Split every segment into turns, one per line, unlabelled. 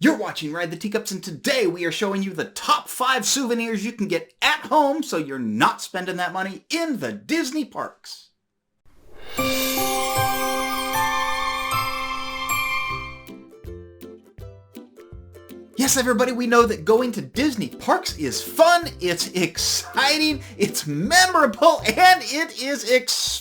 You're watching Ride the Teacups, and today we are showing you the top 5 souvenirs you can get at home so you're not spending that money in the Disney parks. Yes, everybody, we know that going to Disney parks is fun, it's exciting, it's memorable, and it is expensive.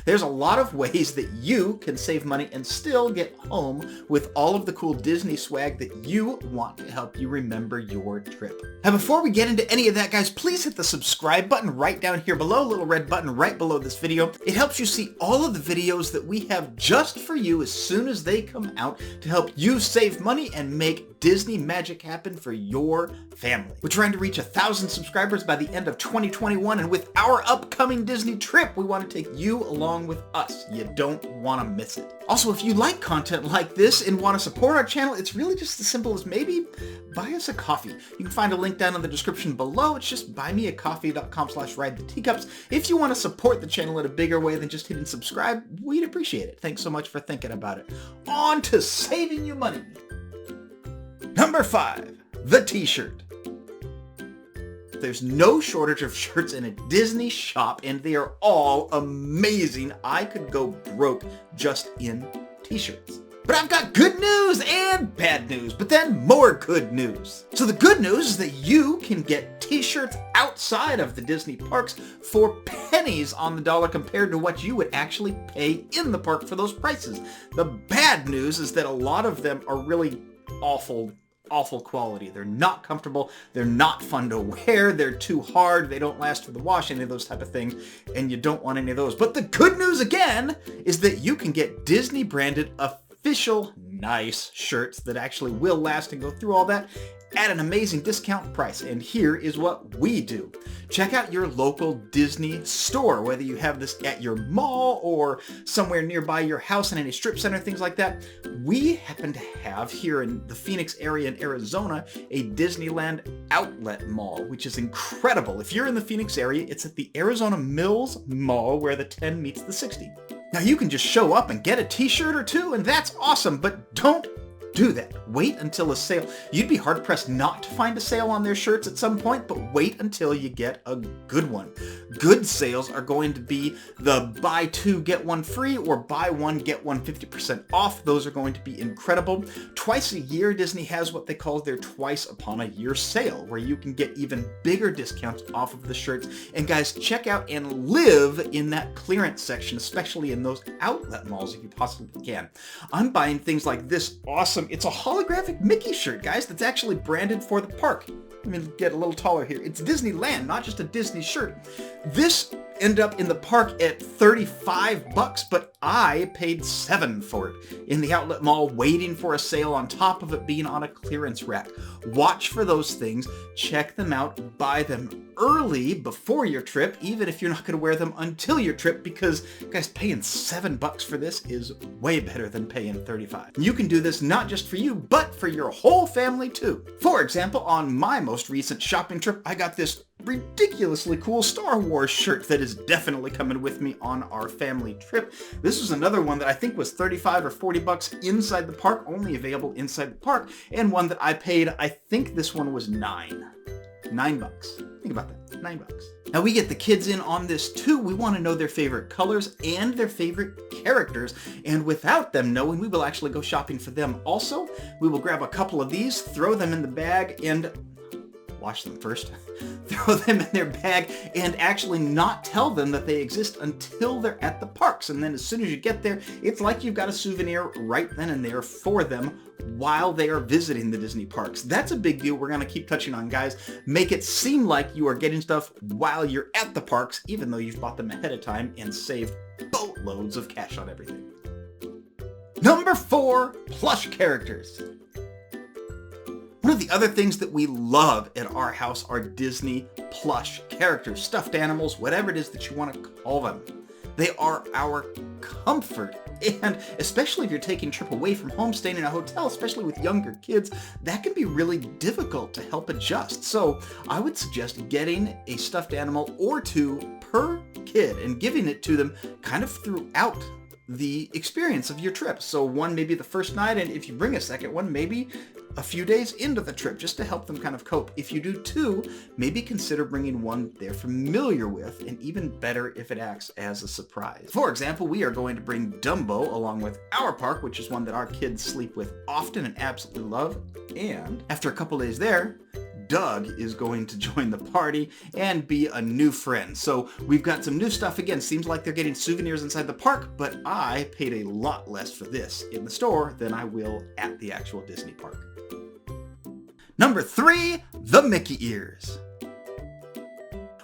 There's a lot of ways that you can save money and still get home with all of the cool Disney swag that you want to help you remember your trip. And before we get into any of that, guys, please hit the subscribe button right down here below, little red button right below this video. It helps you see all of the videos that we have just for you as soon as they come out to help you save money and make Disney magic happen for your family. We're trying to reach 1,000 subscribers by the end of 2021, and with our upcoming Disney trip, we want to take you along with us. You don't want to miss it. Also, if you like content like this and want to support our channel, it's really just as simple as maybe buy us a coffee. You can find a link down in the description below. It's just buymeacoffee.com/ridetheteacups. If you want to support the channel in a bigger way than just hitting subscribe, we'd appreciate it. Thanks so much for thinking about it. On to saving you money. Number 5, the t-shirt. There's no shortage of shirts in a Disney shop, and they are all amazing. I could go broke just in t-shirts. But I've got good news and bad news, but then more good news. So the good news is that you can get t-shirts outside of the Disney parks for pennies on the dollar compared to what you would actually pay in the park for those prices. The bad news is that a lot of them are really awful quality. They're not comfortable, they're not fun to wear, they're too hard, they don't last for the wash, any of those type of things, and you don't want any of those. But the good news again is that you can get Disney branded official nice shirts that actually will last and go through all that at an amazing discount price. And here is what we do. Check out your local Disney store, whether you have this at your mall or somewhere nearby your house in any strip center, things like that. We happen to have here in the Phoenix area in Arizona a Disneyland outlet mall, which is incredible. If you're in the Phoenix area, it's at the Arizona Mills Mall where the 10 meets the 60. Now you can just show up and get a t-shirt or two, and that's awesome, but don't do that. Wait until a sale. You'd be hard-pressed not to find a sale on their shirts at some point, but wait until you get a good one. Good sales are going to be the buy 2, get 1 free, or buy 1, get 1 50% off. Those are going to be incredible. Twice a year, Disney has what they call their twice upon a year sale, where you can get even bigger discounts off of the shirts. And guys, check out and live in that clearance section, especially in those outlet malls if you possibly can. I'm buying things like this awesome, it's a holographic Mickey shirt, guys, that's actually branded for the park. Let me get a little taller here. It's Disneyland, not just a Disney shirt. This ended up in the park at $35, but I paid $7 for it in the outlet mall, waiting for a sale on top of it being on a clearance rack. Watch for those things, check them out, buy them early before your trip, even if you're not going to wear them until your trip, because guys, paying $7 for this is way better than paying $35. You can do this not just for you, but for your whole family too. For example, on my most recent shopping trip, I got this ridiculously cool Star Wars shirt that is definitely coming with me on our family trip. This was another one that I think was $35 or $40 inside the park, only available inside the park, and one that I paid, I think this one was $9. Think about that, $9. Now we get the kids in on this too. We want to know their favorite colors and their favorite characters, and without them knowing, we will actually go shopping for them also. We will grab a couple of these, throw them in the bag, and wash them first, throw them in their bag, and actually not tell them that they exist until they're at the parks. And then as soon as you get there, it's like you've got a souvenir right then and there for them while they are visiting the Disney parks. That's a big deal we're going to keep touching on, guys. Make it seem like you are getting stuff while you're at the parks, even though you've bought them ahead of time and saved boatloads of cash on everything. Number 4, plush characters. One of the other things that we love at our house are Disney plush characters, stuffed animals, whatever it is that you want to call them. They are our comfort, and especially if you're taking a trip away from home, staying in a hotel, especially with younger kids, that can be really difficult to help adjust. So I would suggest getting a stuffed animal or two per kid and giving it to them kind of throughout the experience of your trip. So one maybe the first night, and if you bring a second one, maybe a few days into the trip, just to help them kind of cope. If you do two, maybe consider bringing one they're familiar with, and even better if it acts as a surprise. For example, we are going to bring Dumbo along with our park, which is one that our kids sleep with often and absolutely love. And after a couple days there, Doug is going to join the party and be a new friend. So we've got some new stuff again. Seems like they're getting souvenirs inside the park, but I paid a lot less for this in the store than I will at the actual Disney park. Number 3, the Mickey ears.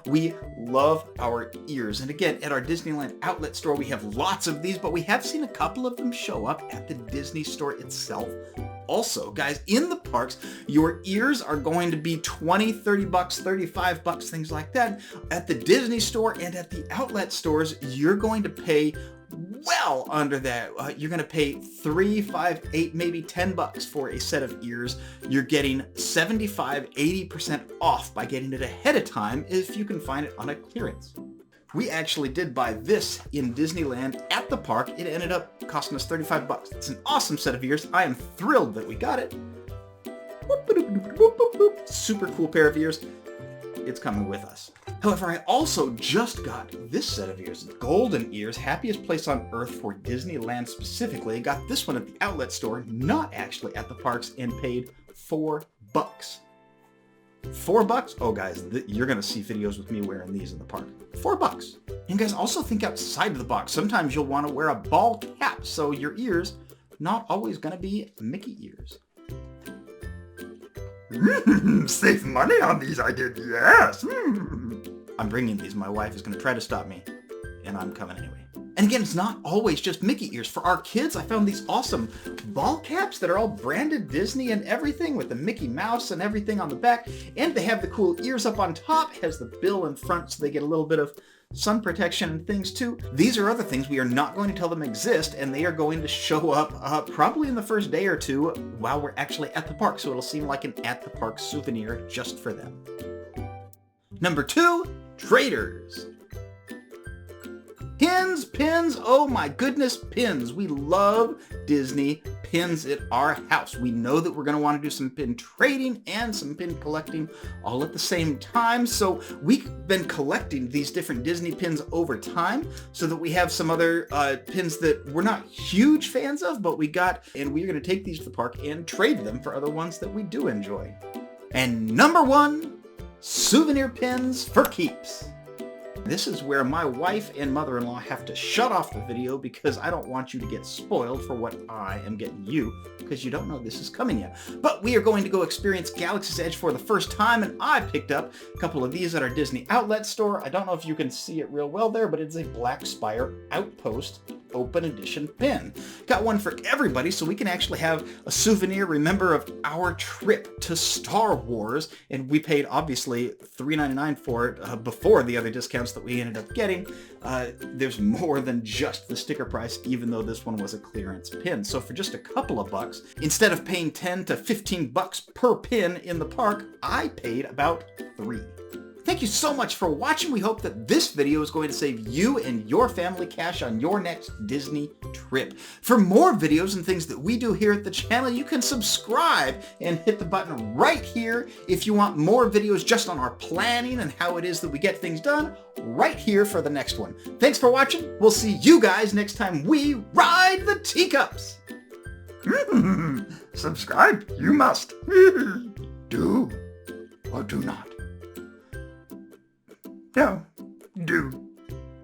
We love our ears. And again, at our Disneyland outlet store, we have lots of these, but we have seen a couple of them show up at the Disney store itself. Also, guys, in the parks, your ears are going to be $20, $30, $35, things like that. At the Disney store and at the outlet stores, you're going to pay well under that. You're going to pay $3, $5, $8, maybe $10 for a set of ears. You're getting 75, 80% off by getting it ahead of time if you can find it on a clearance. We actually did buy this in Disneyland at the park. It ended up costing us $35. It's an awesome set of ears. I am thrilled that we got it. Super cool pair of ears. It's coming with us. However, I also just got this set of ears, golden ears, happiest place on earth for Disneyland specifically. I got this one at the outlet store, not actually at the parks, and paid $4. $4? Oh guys, you're gonna see videos with me wearing these in the park. $4. And guys, also think outside of the box. Sometimes you'll want to wear a ball cap, so your ears not always gonna be Mickey ears.
Save money on these, I did, yes.
I'm bringing these. My wife is gonna try to stop me, and I'm coming anyway. And again, it's not always just Mickey ears. For our kids, I found these awesome ball caps that are all branded Disney and everything with the Mickey Mouse and everything on the back. And they have the cool ears up on top. It has the bill in front so they get a little bit of sun protection and things too. These are other things we are not going to tell them exist, and they are going to show up probably in the first day or two while we're actually at the park. So it'll seem like an at the park souvenir just for them. Number 2, traders. Pins, oh my goodness, pins. We love Disney pins at our house. We know that we're going to want to do some pin trading and some pin collecting all at the same time. So we've been collecting these different Disney pins over time so that we have some other pins that we're not huge fans of, but we got, and we're going to take these to the park and trade them for other ones that we do enjoy. And number 1, souvenir pins for keeps. This is where my wife and mother-in-law have to shut off the video because I don't want you to get spoiled for what I am getting you, because you don't know this is coming yet. But we are going to go experience Galaxy's Edge for the first time, and I picked up a couple of these at our Disney outlet store. I don't know if you can see it real well there, but it's a Black Spire Outpost open edition pin. Got one for everybody so we can actually have a souvenir, remember, of our trip to Star Wars, and we paid obviously $3.99 for it before the other discounts that we ended up getting. There's more than just the sticker price, even though this one was a clearance pin. So for just a couple of bucks, instead of paying $10 to $15 per pin in the park, I paid about $3. Thank you so much for watching. We hope that this video is going to save you and your family cash on your next Disney trip. For more videos and things that we do here at the channel, you can subscribe and hit the button right here if you want more videos just on our planning and how it is that we get things done right here for the next one. Thanks for watching. We'll see you guys next time we ride the Teacups.
Subscribe, you must. Do or do not. No, do.